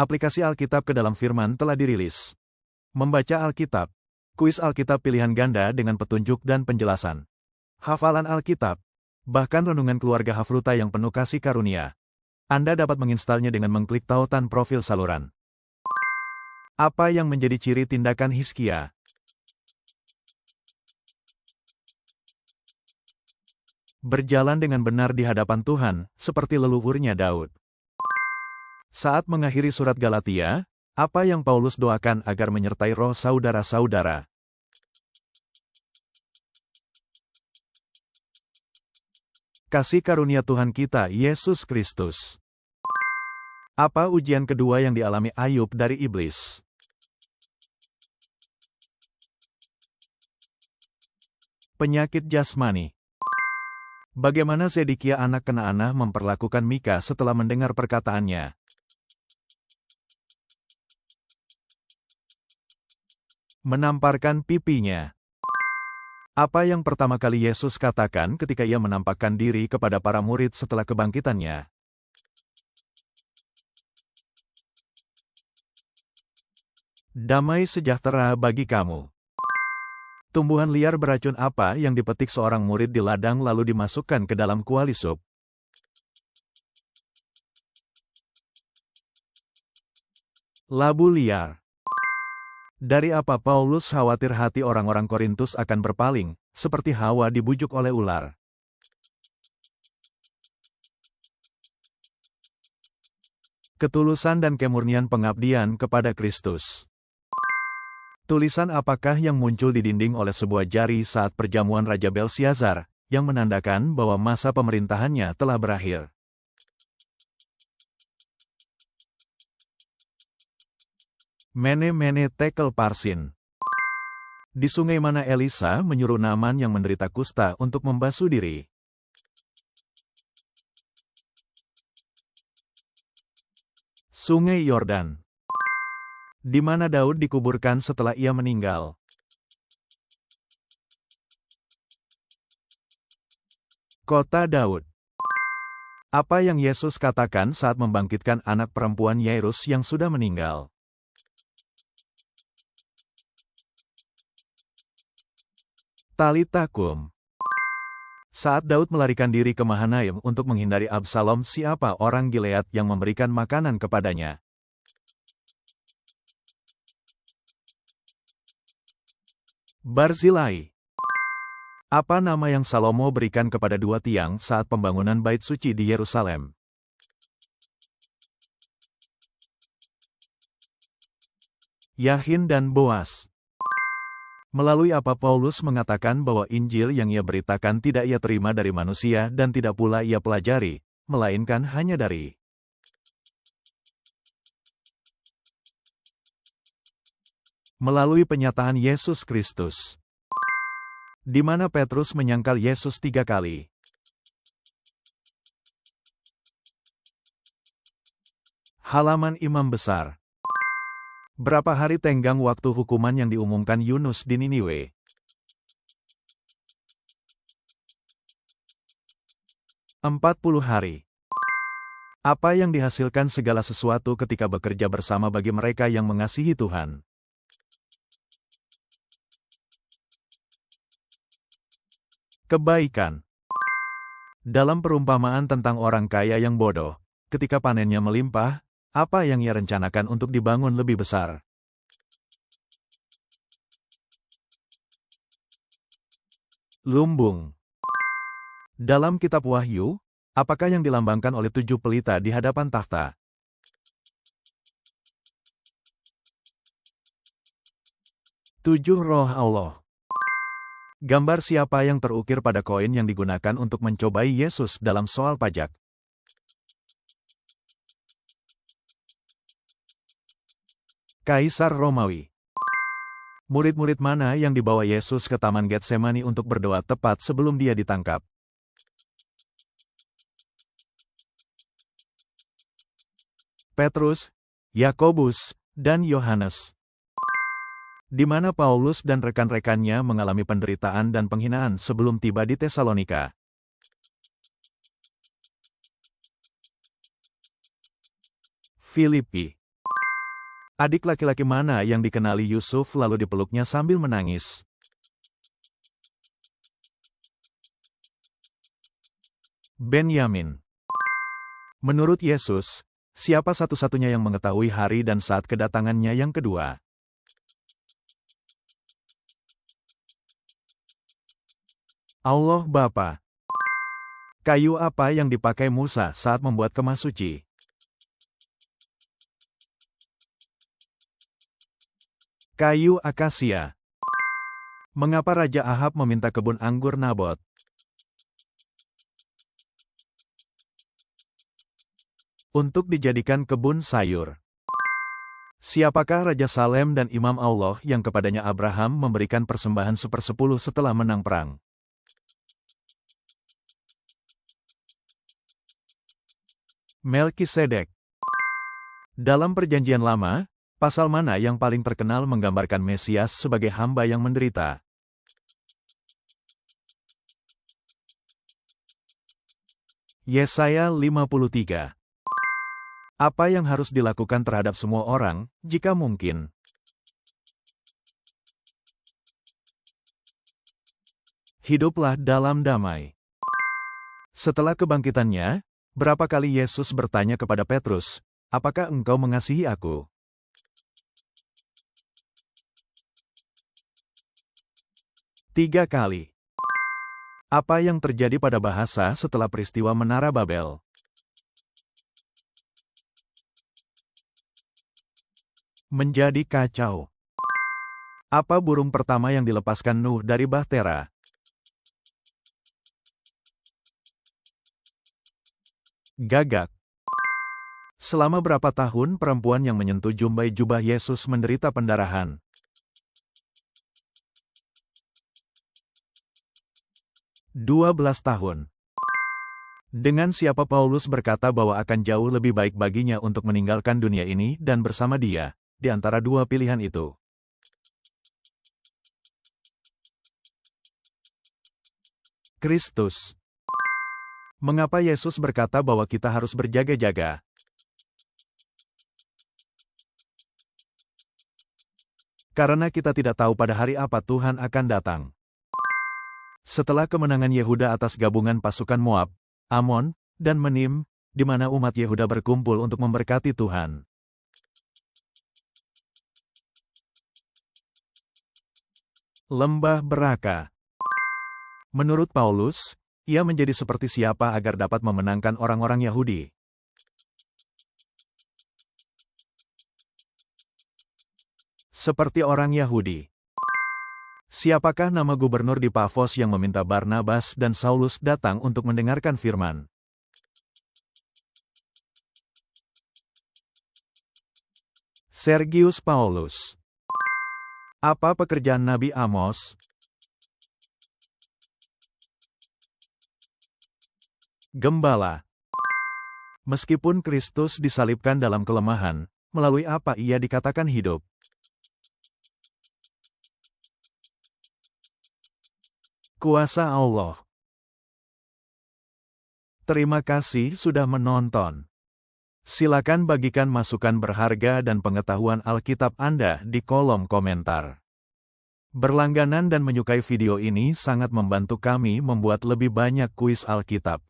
Aplikasi Alkitab ke dalam Firman telah dirilis. Membaca Alkitab. Kuis Alkitab pilihan ganda dengan petunjuk dan penjelasan. Hafalan Alkitab. Bahkan renungan keluarga Hafruta yang penuh kasih karunia. Anda dapat menginstalnya dengan mengklik tautan profil saluran. Apa yang menjadi ciri tindakan Hizkia? Berjalan dengan benar di hadapan Tuhan, seperti leluhurnya Daud. Saat mengakhiri surat Galatia, apa yang Paulus doakan agar menyertai roh saudara-saudara? Kasih karunia Tuhan kita, Yesus Kristus. Apa ujian kedua yang dialami Ayub dari iblis? Penyakit jasmani. Bagaimana Zedekia anak Kenaanah memperlakukan Mika setelah mendengar perkataannya? Menamparkan pipinya. Apa yang pertama kali Yesus katakan ketika ia menampakkan diri kepada para murid setelah kebangkitannya? Damai sejahtera bagi kamu. Tumbuhan liar beracun apa yang dipetik seorang murid di ladang lalu dimasukkan ke dalam kuali sup? Labu liar. Dari apa Paulus khawatir hati orang-orang Korintus akan berpaling, seperti Hawa dibujuk oleh ular? Ketulusan dan kemurnian pengabdian kepada Kristus. Tulisan apakah yang muncul di dinding oleh sebuah jari saat perjamuan Raja Belsiazar, yang menandakan bahwa masa pemerintahannya telah berakhir? Mene-mene tekel parsin. Di sungai mana Elisa menyuruh Naaman yang menderita kusta untuk membasuh diri? Sungai Yordan. Di mana Daud dikuburkan setelah ia meninggal? Kota Daud. Apa yang Yesus katakan saat membangkitkan anak perempuan Yairus yang sudah meninggal? Talita kum. Saat Daud melarikan diri ke Mahanaim untuk menghindari Absalom, siapa orang Gilead yang memberikan makanan kepadanya? Barzilai. Apa nama yang Salomo berikan kepada dua tiang saat pembangunan bait suci di Yerusalem? Yahin dan Boas. Melalui apa Paulus mengatakan bahwa Injil yang ia beritakan tidak ia terima dari manusia dan tidak pula ia pelajari, melainkan hanya dari melalui penyataan Yesus Kristus. Di mana Petrus menyangkal Yesus 3 kali? Halaman Imam Besar. Berapa hari tenggang waktu hukuman yang diumumkan Yunus di Niniwe? 40 hari. Apa yang dihasilkan segala sesuatu ketika bekerja bersama bagi mereka yang mengasihi Tuhan? Kebaikan. Dalam perumpamaan tentang orang kaya yang bodoh, ketika panennya melimpah, apa yang ia rencanakan untuk dibangun lebih besar? Lumbung. Dalam kitab Wahyu, apakah yang dilambangkan oleh 7 pelita di hadapan takhta? Tujuh roh Allah. Gambar siapa yang terukir pada koin yang digunakan untuk mencobai Yesus dalam soal pajak? Kaisar Romawi. Murid-murid mana yang dibawa Yesus ke Taman Getsemani untuk berdoa tepat sebelum dia ditangkap? Petrus, Yakobus, dan Yohanes. Di mana Paulus dan rekan-rekannya mengalami penderitaan dan penghinaan sebelum tiba di Tesalonika. Filipi. Adik laki-laki mana yang dikenali Yusuf lalu dipeluknya sambil menangis? Benyamin. Menurut Yesus, siapa satu-satunya yang mengetahui hari dan saat kedatangannya yang kedua? Allah Bapa. Kayu apa yang dipakai Musa saat membuat kemah suci? Kayu akasia. Mengapa Raja Ahab meminta kebun anggur Nabot? Untuk dijadikan kebun sayur. Siapakah Raja Salem dan Imam Allah yang kepadanya Abraham memberikan persembahan 1/10 setelah menang perang? Melkisedek. Dalam Perjanjian Lama, pasal mana yang paling terkenal menggambarkan Mesias sebagai hamba yang menderita? Yesaya 53. Apa yang harus dilakukan terhadap semua orang, jika mungkin? Hiduplah dalam damai. Setelah kebangkitannya, berapa kali Yesus bertanya kepada Petrus, "Apakah engkau mengasihi aku?" 3 kali. Apa yang terjadi pada bahasa setelah peristiwa Menara Babel? Menjadi kacau. Apa burung pertama yang dilepaskan Nuh dari bahtera? Gagak. Selama berapa tahun perempuan yang menyentuh jumbai jubah Yesus menderita pendarahan? 12 tahun. Dengan siapa Paulus berkata bahwa akan jauh lebih baik baginya untuk meninggalkan dunia ini dan bersama Dia, di antara dua pilihan itu? Kristus. Mengapa Yesus berkata bahwa kita harus berjaga-jaga? Karena kita tidak tahu pada hari apa Tuhan akan datang. Setelah kemenangan Yehuda atas gabungan pasukan Moab, Amon, dan Menim, di mana umat Yehuda berkumpul untuk memberkati Tuhan. Lembah Beraka. Menurut Paulus, ia menjadi seperti siapa agar dapat memenangkan orang-orang Yahudi? Seperti orang Yahudi. Siapakah nama gubernur di Pafos yang meminta Barnabas dan Saulus datang untuk mendengarkan firman? Sergius Paulus. Apa pekerjaan Nabi Amos? Gembala. Meskipun Kristus disalibkan dalam kelemahan, melalui apa ia dikatakan hidup? Kuasa Allah. Terima kasih sudah menonton. Silakan bagikan masukan berharga dan pengetahuan Alkitab Anda di kolom komentar. Berlangganan dan menyukai video ini sangat membantu kami membuat lebih banyak kuis Alkitab.